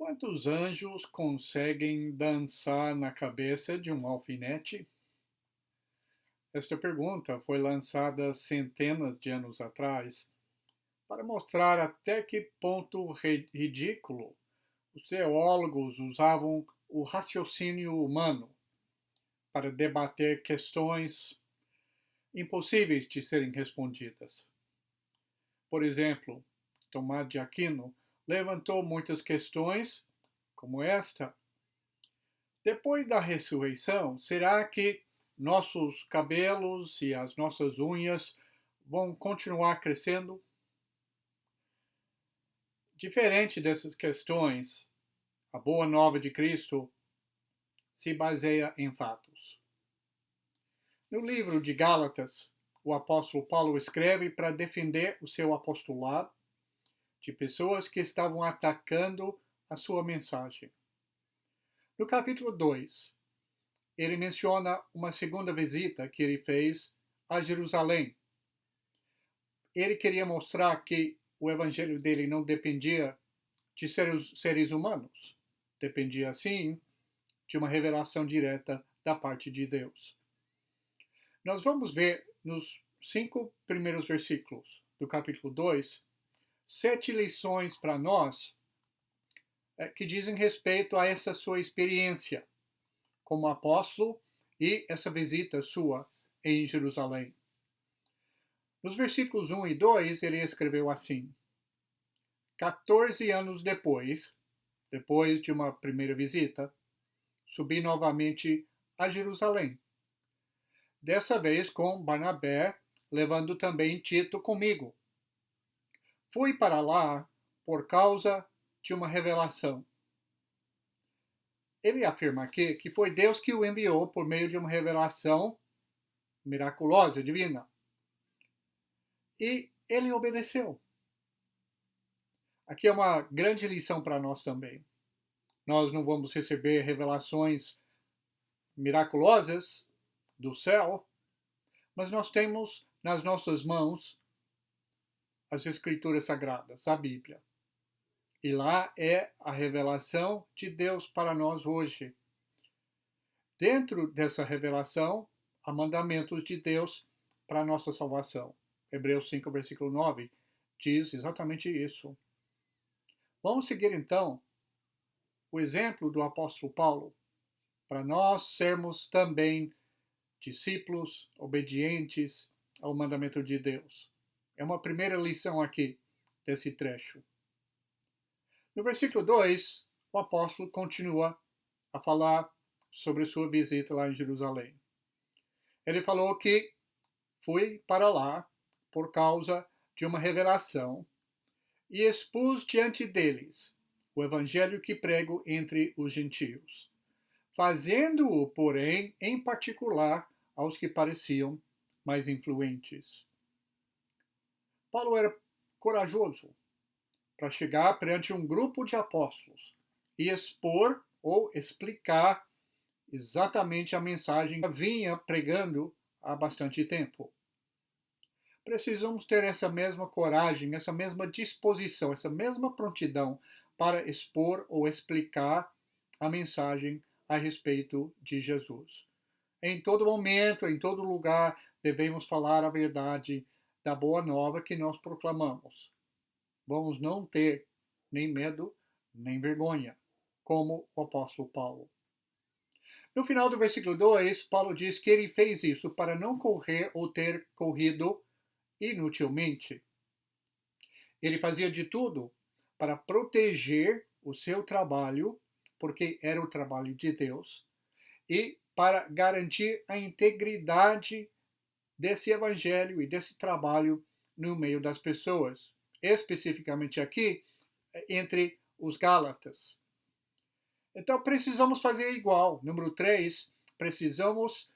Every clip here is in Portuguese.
Quantos anjos conseguem dançar na cabeça de um alfinete? Esta pergunta foi lançada centenas de anos atrás para mostrar até que ponto ridículo os teólogos usavam o raciocínio humano para debater questões impossíveis de serem respondidas. Por exemplo, Tomás de Aquino levantou muitas questões, como esta: depois da ressurreição, será que nossos cabelos e as nossas unhas vão continuar crescendo? Diferente dessas questões, a Boa Nova de Cristo se baseia em fatos. No livro de Gálatas, o apóstolo Paulo escreve para defender o seu apostolado de pessoas que estavam atacando a sua mensagem. No capítulo 2, ele menciona uma segunda visita que ele fez a Jerusalém. Ele queria mostrar que o evangelho dele não dependia de seres humanos, dependia sim de uma revelação direta da parte de Deus. Nós vamos ver nos 5 primeiros versículos do capítulo 2, 7 lições para nós que dizem respeito a essa sua experiência como apóstolo e essa visita sua em Jerusalém. Nos versículos 1 e 2, ele escreveu assim: 14 anos depois de uma primeira visita, subi novamente a Jerusalém. Dessa vez com Barnabé, levando também Tito comigo. Fui para lá por causa de uma revelação. Ele afirma aqui que foi Deus que o enviou por meio de uma revelação miraculosa, divina. E ele obedeceu. Aqui é uma grande lição para nós também. Nós não vamos receber revelações miraculosas do céu, mas nós temos nas nossas mãos as Escrituras Sagradas, a Bíblia. E lá é a revelação de Deus para nós hoje. Dentro dessa revelação, há mandamentos de Deus para a nossa salvação. Hebreus 5, versículo 9, diz exatamente isso. Vamos seguir então o exemplo do apóstolo Paulo, para nós sermos também discípulos obedientes ao mandamento de Deus. É uma primeira lição aqui desse trecho. No versículo 2, o apóstolo continua a falar sobre sua visita lá em Jerusalém. Ele falou que foi para lá por causa de uma revelação e expus diante deles o evangelho que prego entre os gentios, fazendo-o, porém, em particular aos que pareciam mais influentes. Paulo era corajoso para chegar perante um grupo de apóstolos e expor ou explicar exatamente a mensagem que vinha pregando há bastante tempo. Precisamos ter essa mesma coragem, essa mesma disposição, essa mesma prontidão para expor ou explicar a mensagem a respeito de Jesus. Em todo momento, em todo lugar, devemos falar a verdade da boa nova que nós proclamamos. Vamos não ter nem medo, nem vergonha, como o apóstolo Paulo. No final do versículo 2, Paulo diz que ele fez isso para não correr ou ter corrido inutilmente. Ele fazia de tudo para proteger o seu trabalho, porque era o trabalho de Deus, e para garantir a integridade desse evangelho e desse trabalho no meio das pessoas, especificamente aqui entre os Gálatas. Então precisamos fazer igual. Número 3, precisamos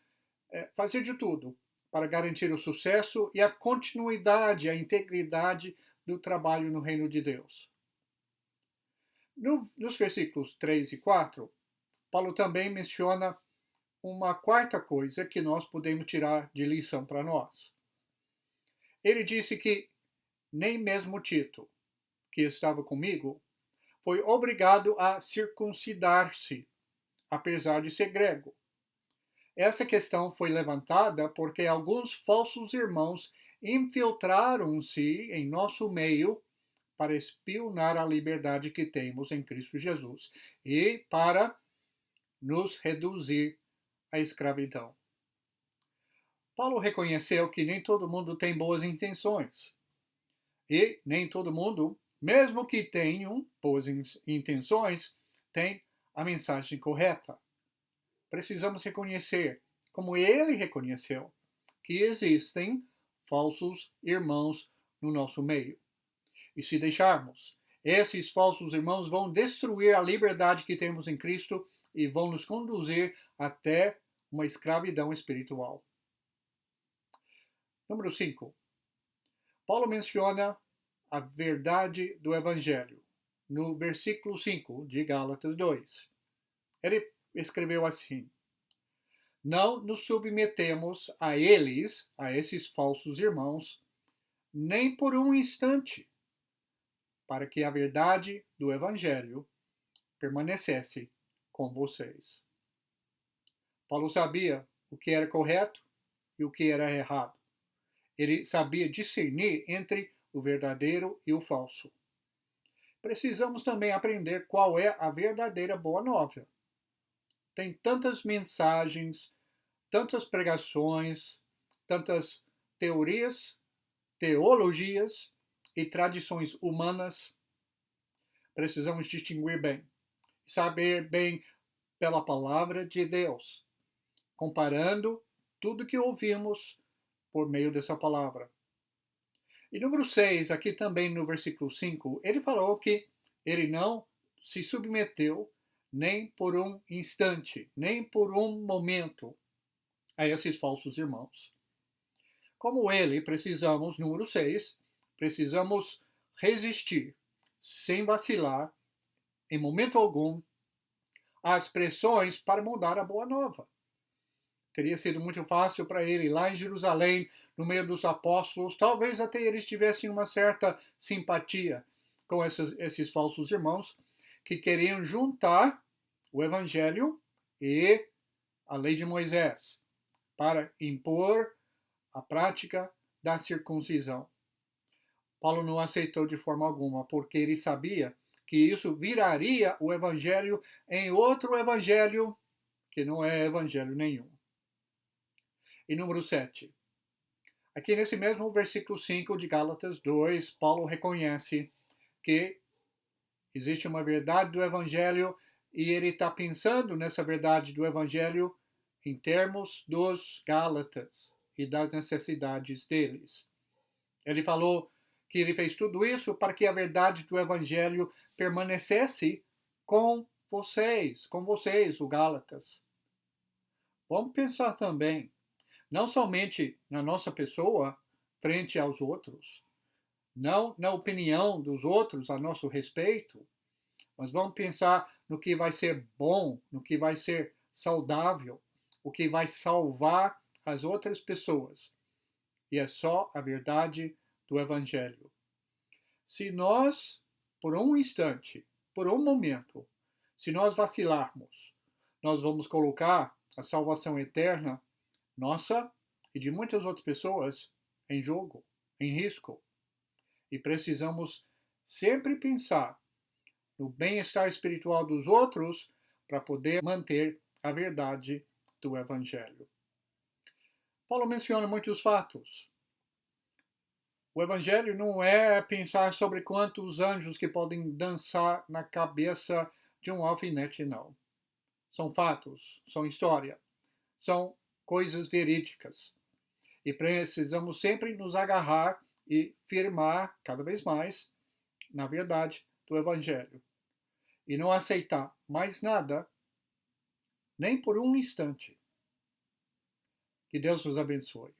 fazer de tudo para garantir o sucesso e a continuidade, a integridade do trabalho no reino de Deus. Nos versículos 3 e 4, Paulo também menciona uma quarta coisa que nós podemos tirar de lição para nós. Ele disse que nem mesmo Tito, que estava comigo, foi obrigado a circuncidar-se, apesar de ser grego. Essa questão foi levantada porque alguns falsos irmãos infiltraram-se em nosso meio para espionar a liberdade que temos em Cristo Jesus e para nos reduzir à escravidão. Paulo reconheceu que nem todo mundo tem boas intenções. E nem todo mundo, mesmo que tenham boas intenções, tem a mensagem correta. Precisamos reconhecer, como ele reconheceu, que existem falsos irmãos no nosso meio. E se deixarmos, esses falsos irmãos vão destruir a liberdade que temos em Cristo e vão nos conduzir até uma escravidão espiritual. Número 5. Paulo menciona a verdade do Evangelho no versículo 5 de Gálatas 2. Ele escreveu assim: não nos submetemos a eles, a esses falsos irmãos, nem por um instante, para que a verdade do Evangelho permanecesse com vocês. Paulo sabia o que era correto e o que era errado. Ele sabia discernir entre o verdadeiro e o falso. Precisamos também aprender qual é a verdadeira boa nova. Tem tantas mensagens, tantas pregações, tantas teorias, teologias e tradições humanas. Precisamos distinguir bem, saber bem pela palavra de Deus, comparando tudo que ouvimos por meio dessa palavra. E número 6, aqui também no versículo 5, ele falou que ele não se submeteu nem por um instante, nem por um momento a esses falsos irmãos. Como ele, precisamos, número 6, precisamos resistir, sem vacilar, em momento algum, às pressões para mudar a boa nova. Teria sido muito fácil para ele, lá em Jerusalém, no meio dos apóstolos, talvez até eles tivessem uma certa simpatia com esses falsos irmãos, que queriam juntar o Evangelho e a lei de Moisés, para impor a prática da circuncisão. Paulo não aceitou de forma alguma, porque ele sabia que isso viraria o Evangelho em outro Evangelho, que não é Evangelho nenhum. E número 7. Aqui nesse mesmo versículo 5 de Gálatas 2, Paulo reconhece que existe uma verdade do Evangelho e ele está pensando nessa verdade do Evangelho em termos dos Gálatas e das necessidades deles. Ele falou que ele fez tudo isso para que a verdade do Evangelho permanecesse com vocês, os Gálatas. Vamos pensar também, não somente na nossa pessoa frente aos outros, não na opinião dos outros a nosso respeito, mas vamos pensar no que vai ser bom, no que vai ser saudável, o que vai salvar as outras pessoas. E é só a verdade do Evangelho. Se nós, por um instante, por um momento, se nós vacilarmos, nós vamos colocar a salvação eterna nossa e de muitas outras pessoas em jogo, em risco. E precisamos sempre pensar no bem-estar espiritual dos outros para poder manter a verdade do Evangelho. Paulo menciona muitos fatos. O Evangelho não é pensar sobre quantos anjos que podem dançar na cabeça de um alfinete, não. São fatos, são história, são coisas verídicas. E precisamos sempre nos agarrar e firmar cada vez mais na verdade do Evangelho. E não aceitar mais nada, nem por um instante. Que Deus nos abençoe.